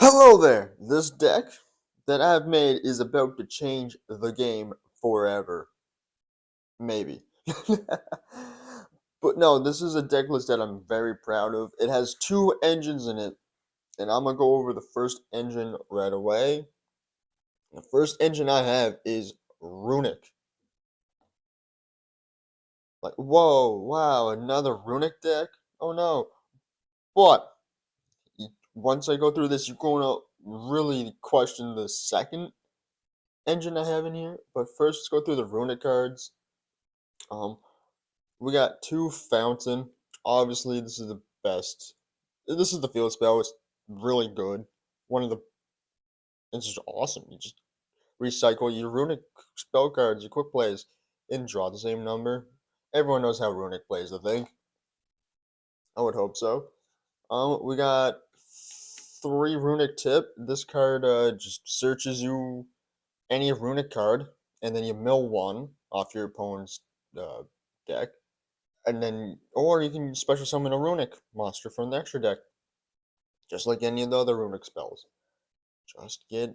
Hello there! This deck that I've made is about to change the game forever. Maybe. But no, this is a deck list that I'm very proud of. It has two engines in it, and I'm gonna go over the first engine right away. The first engine I have is Runick. Like, whoa, wow, another Runick deck? Oh no. But once I go through this, you're gonna really question the second engine I have in here. But first, let's go through the Runic cards. Um, we got two Fountain. Obviously, this is the best. This is the field spell. It's really good. One of the. It's just awesome. You just recycle your Runic spell cards, your quick plays, and draw the same number. Everyone knows how Runic plays, I think. I would hope so. We got three Runic Tip. This card just searches you any Runic card, and then you mill one off your opponent's uh, deck. And then, or you can special summon a Runic monster from the extra deck, just like any of the other Runic spells. Just get,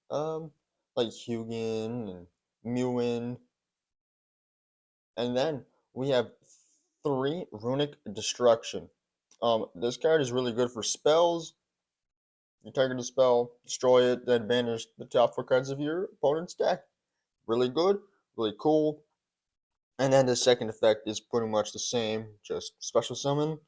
um, like Hugin and Mewin. And then we have three Runic Destruction. This card is really good for spells. You target a spell, destroy it, then banish the top four cards of your opponent's deck. Really good, really cool. And then the second effect is pretty much the same, just special summon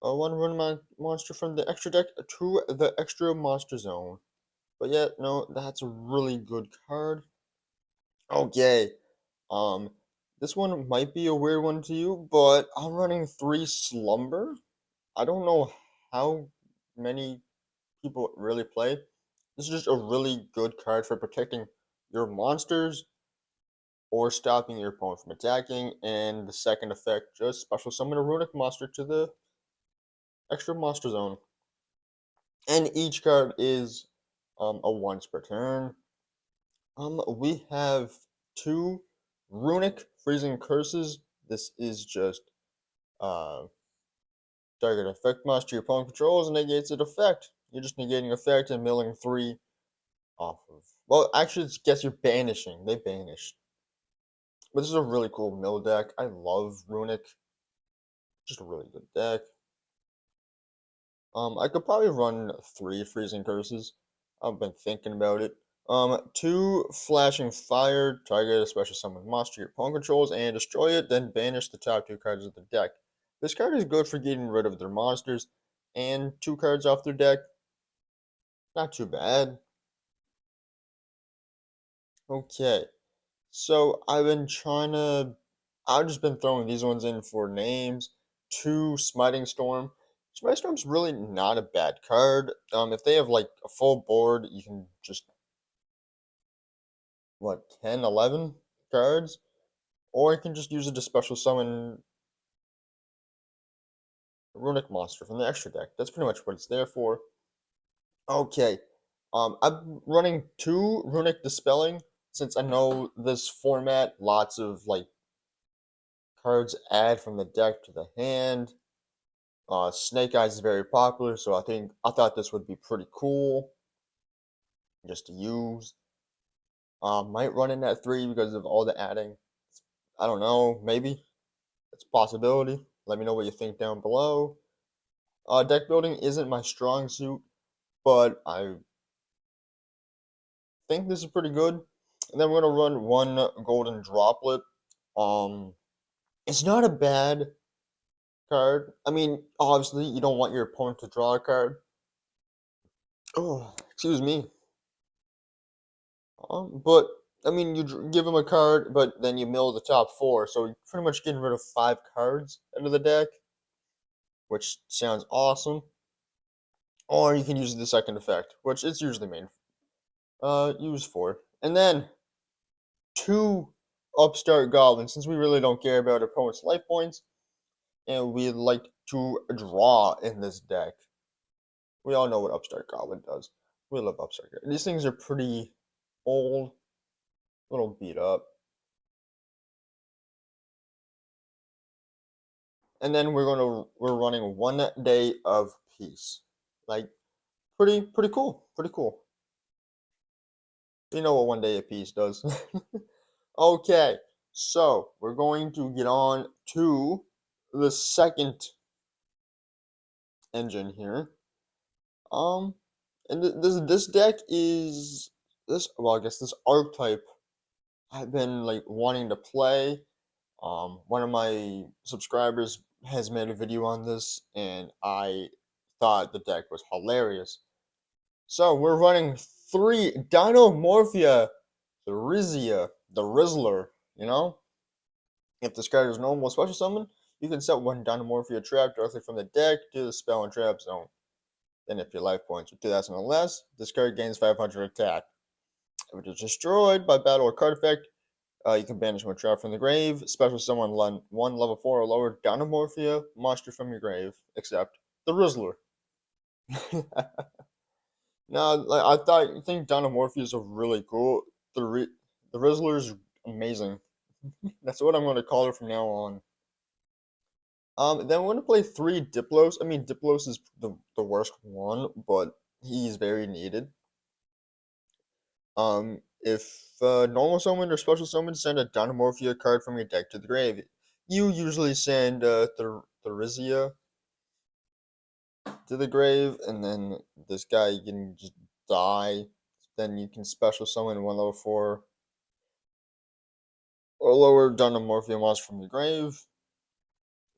one run monster from the extra deck to the extra monster zone. But yeah, no, that's a really good card. Okay, um, this one might be a weird one to you, but I'm running three Slumber. I don't know how many people really play. This is just a really good card for protecting your monsters or stopping your opponent from attacking. And the second effect, just special summon a Runic monster to the extra monster zone. And each card is a once per turn. We have two Runic Freezing Curses. This is just uh, target effect monster your opponent controls and negates its effect. You're just negating effect and milling three off of. Well, actually, it's guess you're banishing. They banish. But this is a really cool mill deck. I love Runic. Just a really good deck. I could probably run three Freezing Curses. I've been thinking about it. Two Flashing Fire, target a special summon monster your opponent controls and destroy it, then banish the top two cards of the deck. This card is good for getting rid of their monsters and two cards off their deck. Not too bad. Okay, so I've just been throwing these ones in for names. Two Smiting Storm. Smiting Storm's really not a bad card. If they have like a full board, you can just what 10, 11 cards, or you can just use it to special summon a Runic monster from the extra deck. That's pretty much what it's there for. Okay, I'm running two Runic Dispelling since I know this format. Lots of like cards add from the deck to the hand. Snake Eyes is very popular, so I thought this would be pretty cool just to use. Might run in at three because of all the adding. I don't know, maybe it's a possibility. Let me know what you think down below. Deck building isn't my strong suit, but I think this is pretty good. And then we're gonna run one golden droplet. Um, it's not a bad card. I mean, obviously you don't want your opponent to draw a card. Oh, excuse me. But I mean, you give him a card, but then you mill the top four, so you're pretty much getting rid of five cards out of the deck, which sounds awesome. Or you can use the second effect, which it's usually main used for. And then two upstart goblins, since we really don't care about opponent's life points, and we like to draw in this deck. We all know what upstart goblin does. We love upstart. These things are pretty old, a little beat up. And then we're running 1 day of peace. Like pretty cool. Pretty cool. You know what one day a piece does. Okay, so we're going to get on to the second engine here. Um, and this deck is this. Well, I guess this archetype I've been like wanting to play. One of my subscribers has made a video on this, and I thought the deck was hilarious. So we're running three Dino Morphia, the Rizia, the Rizzler. You know, if this card is normal special summon, you can set one Dino Morphia trap directly from the deck to the spell and trap zone. Then, if your life points are 2,000 or less, this card gains 500 attack. If it is destroyed by battle or card effect, you can banish one trap from the grave, special summon one level 4 or lower Dynamorphia monster from your grave, except the Rizzler. Now, like, I think Dynamorphias are really cool. The Rizzler is amazing. That's what I'm going to call her from now on. Then we're going to play three Diplos. I mean, Diplos is the worst one, but he's very needed. If normal summon or special summon, send a Dynamorphia card from your deck to the grave. You usually send Therizia to the grave, and then this guy can just die. Then you can special summon one level 4 or lower Dynamorphia monster from your grave.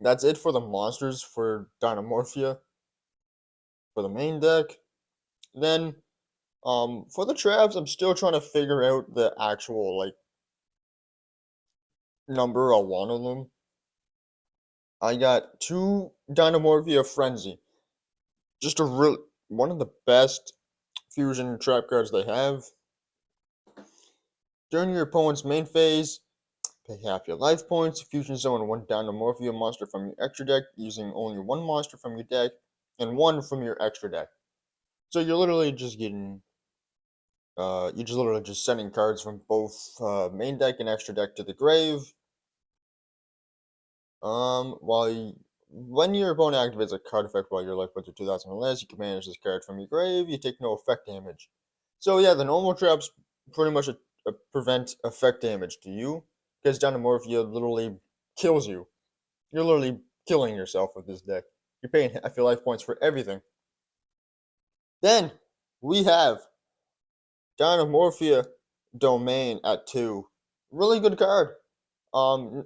That's it for the monsters for Dynamorphia for the main deck. Then, for the traps, I'm still trying to figure out the actual like number I want of them. I got two Dynamorphia Frenzy. Just a real one of the best fusion trap cards they have. During your opponent's main phase, pay half your life points, fusion summon one Dynamorphia monster from your extra deck using only one monster from your deck and one from your extra deck. So you're literally just getting you're just literally just sending cards from both main deck and extra deck to the grave. When your opponent activates a card effect while your life points are 2,000 or less, you can manage this card from your grave. You take no effect damage. So yeah, the normal traps pretty much prevent effect damage to you because Dynamorphia literally kills you. You're literally killing yourself with this deck. You're paying half your life points for everything. Then we have Dynamorphia Domain at 2. Really good card.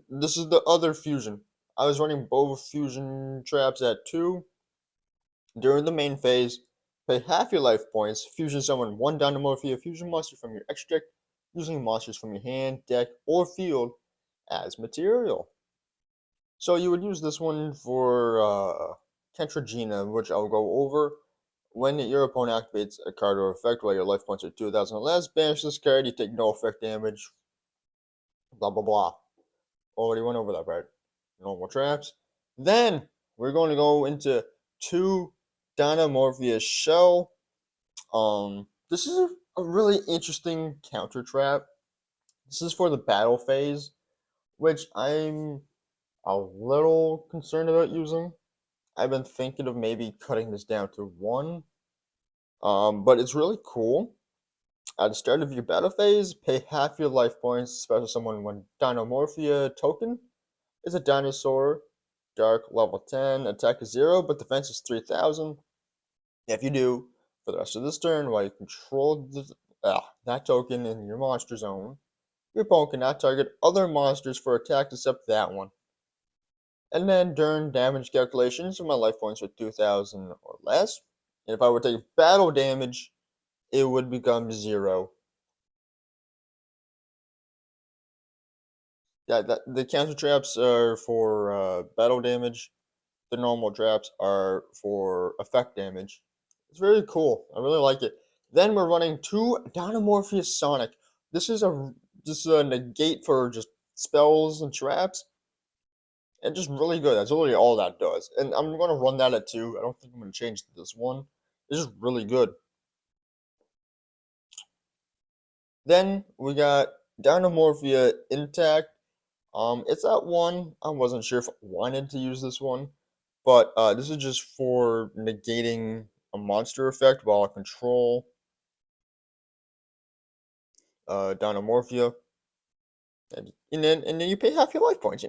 This is the other fusion. I was running both fusion traps at 2 during the main phase. Pay half your life points. Fusion summon one Dynamorphia fusion monster from your extra deck using monsters from your hand, deck, or field as material. So you would use this one for Kentragina, which I'll go over. When your opponent activates a card or effect while your life points are 2,000 or less, banish this card. You take no effect damage. Blah blah blah. Already went over that part. Normal traps. Then we're going to go into two Dynamorphia Shell. This is a really interesting counter trap. This is for the battle phase, which I'm a little concerned about using. I've been thinking of maybe cutting this down to one. But it's really cool. At the start of your battle phase, pay half your life points, special summon one Dynamorphia token. It's a dinosaur, dark, level 10, attack is 0, but defense is 3,000. If you do, for the rest of this turn, while you control that token in your monster zone, your opponent cannot target other monsters for attacks except that one. And then during damage calculations, my life points are 2,000 or less. And if I were to take battle damage, it would become 0. Yeah, the counter traps are for battle damage. The normal traps are for effect damage. It's very cool. I really like it. Then we're running two Dynamorphius Sonic. This is a negate for just spells and traps. And just really good. That's literally all that does. And I'm gonna run that at 2. I don't think I'm gonna change this one. It's just really good. Then we got Dynamorphia Intact. It's at 1. I wasn't sure if I wanted to use this one, but this is just for negating a monster effect while I control Morphia, and then you pay half your life points.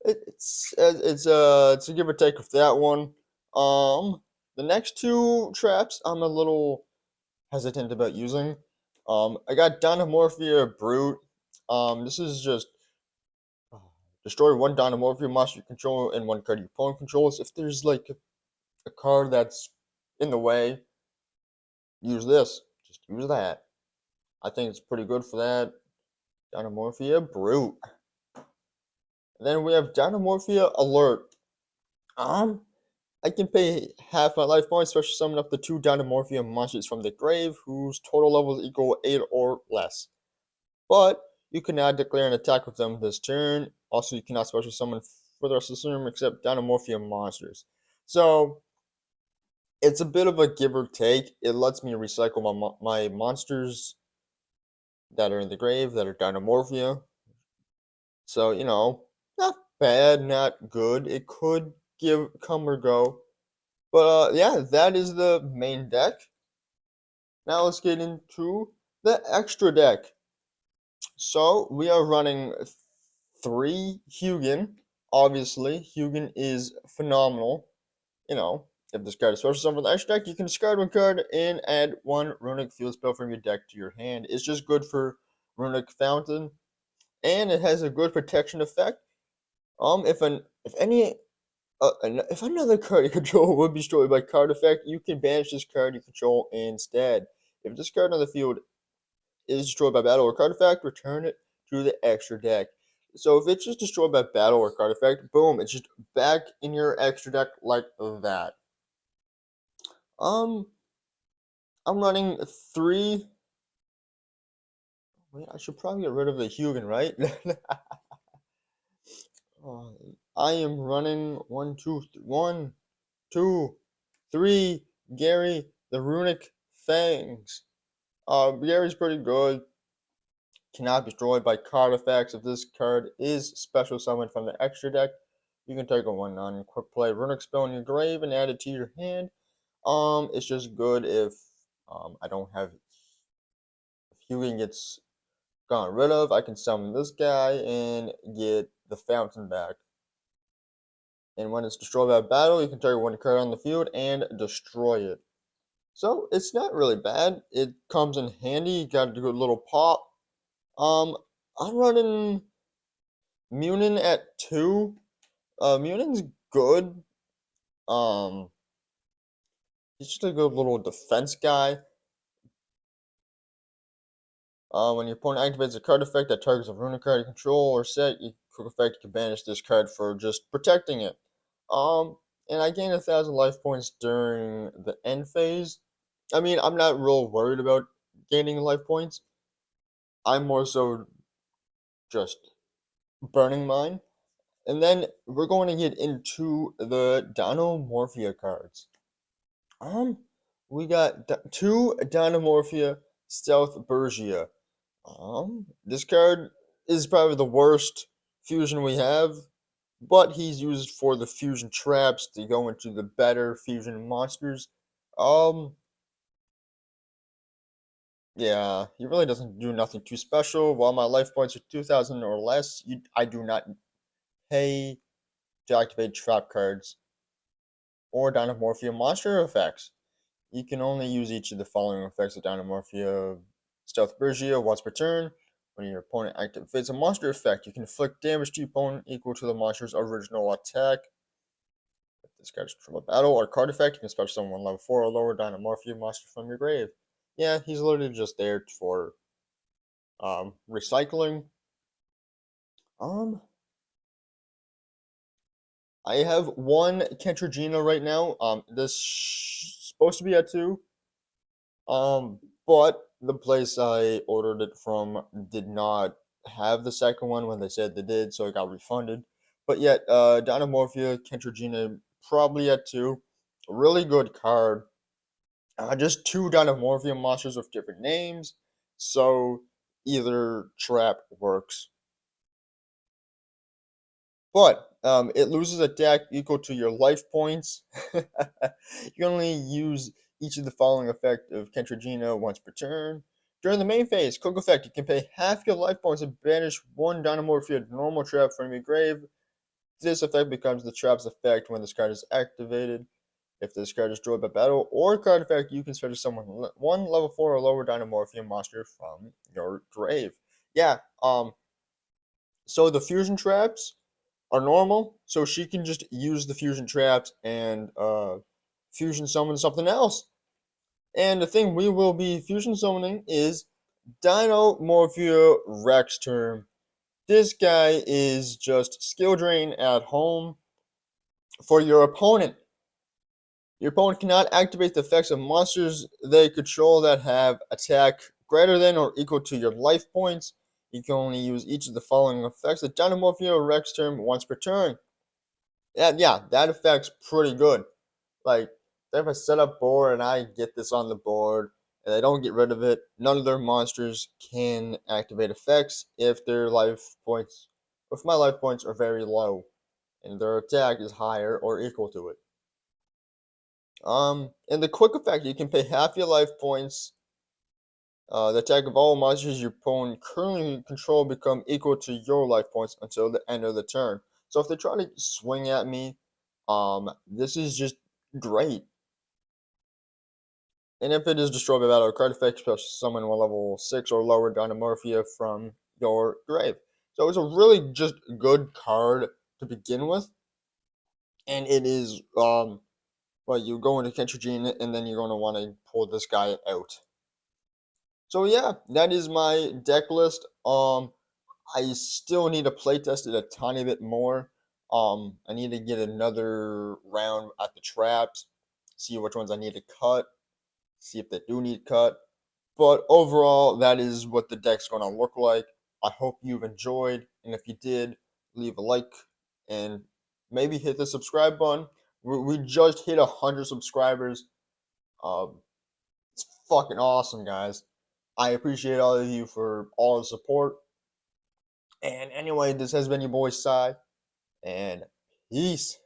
It's a give or take with that one. The next two traps I'm a little hesitant about using. I got Morphia Brute. This is just uh, destroy one Morphia monster you control and one card your opponent controls. If there's like a card that's in the way, use this. Just use that. I think it's pretty good for that. Morphia Brute. And then we have Morphia Alert. Um, I can pay half my life points, especially summon up the two Morphia monsters from the grave, whose total levels equal 8 or less. But you cannot declare an attack with them this turn. Also, you cannot special summon for the rest of the turn except Morphia monsters. So, it's a bit of a give or take. It lets me recycle my monsters that are in the grave that are Morphia. So, not bad, not good. It could come or go. But yeah, that is the main deck. Now let's get into the extra deck. So we are running 3 Hugin. Obviously, Hugin is phenomenal. If this card is special summon from the extra deck, you can discard one card and add one Runick field spell from your deck to your hand. It's just good for Runick Fountain, and it has a good protection effect. If another card you control would be destroyed by card effect, you can banish this card you control instead. If this card on the field is destroyed by battle or card effect, return it to the extra deck. So if it's just destroyed by battle or card effect, boom, it's just back in your extra deck like that. Um, I'm running 3. Wait, I should probably get rid of the Hugin, right? I am running 1, 2, 3. Gary, the Runick Fangs. Gary's pretty good. Cannot be destroyed by card effects. If this card is special summoned from the extra deck, you can take a 1/9 quick play Runick spell in your grave and add it to your hand. It's just good if I don't have if Hugin gets gotten rid of, I can summon this guy and get the fountain back. And when it's destroyed by battle, you can target one card on the field and destroy it. So it's not really bad. It comes in handy. You got a good little pop. I'm running Munin at 2. Munin's good. Um, he's just a good little defense guy. When your opponent activates a card effect that targets a runic card you control or set, you quick effect you can banish this card for just protecting it. And I gain 1,000 life points during the end phase. I mean, I'm not real worried about gaining life points. I'm more so just burning mine. And then we're going to get into the Morphia cards. We got 2 Morphia Stealth Bergia. This card is probably the worst fusion we have, but he's used for the fusion traps to go into the better fusion monsters. Um, yeah, he really doesn't do nothing too special. While my life points are 2,000 or less, I do not pay to activate trap cards or Morphia monster effects. You can only use each of the following effects of Morphia Stealth Bergia once per turn. When your opponent activates a monster effect, you can inflict damage to your opponent equal to the monster's original attack. If this card is from a battle or card effect, you can special summon one level 4 or lower Morphia monster from your grave. Yeah, he's literally just there for recycling. I have 1 Kentragina right now. This supposed to be at 2. But the place I ordered it from did not have the second one when they said they did, so it got refunded. But yet, Morphia Kentragina probably at 2. A really good card. Just 2 Morphia monsters with different names, so either trap works. But It loses attack equal to your life points. You can only use each of the following effect of Kentragina once per turn. During the main phase, quick effect, you can pay half your life points and banish one Dynamorphia normal trap from your grave. This effect becomes the trap's effect when this card is activated. If this card is destroyed by battle or card effect, you can special summon one level 4 or lower Dynamorphia monster from your grave. Yeah, so the fusion traps are normal, so she can just use the fusion traps and fusion summon something else. And the thing we will be fusion summoning is Dino Morphia Rex Term. This guy is just skill drain at home for your opponent. Your opponent cannot activate the effects of monsters they control that have attack greater than or equal to your life points. You can only use each of the following effects. The Dynamorphia Rex Term once per turn. Yeah, that effect's pretty good. Like, if I set up board and I get this on the board and I don't get rid of it, none of their monsters can activate effects if my life points are very low and their attack is higher or equal to it. In the quick effect, you can pay half your life points. The attack of all monsters your opponent currently control become equal to your life points until the end of the turn. So if they try to swing at me, this is just great. And if it is destroyed by battle, card effect special summon one level 6 or lower Dynamorphia from your grave. So it's a really just good card to begin with. And it is well, you go into Kentragine and then you're gonna want to pull this guy out. So yeah, that is my deck list. I still need to playtest it a tiny bit more. I need to get another round at the traps, see which ones I need to cut, see if they do need cut. But overall, that is what the deck's going to look like. I hope you've enjoyed, and if you did, leave a like and maybe hit the subscribe button. We just hit 100 subscribers. It's fucking awesome, guys. I appreciate all of you for all the support. And anyway, this has been your boy Sai, and peace.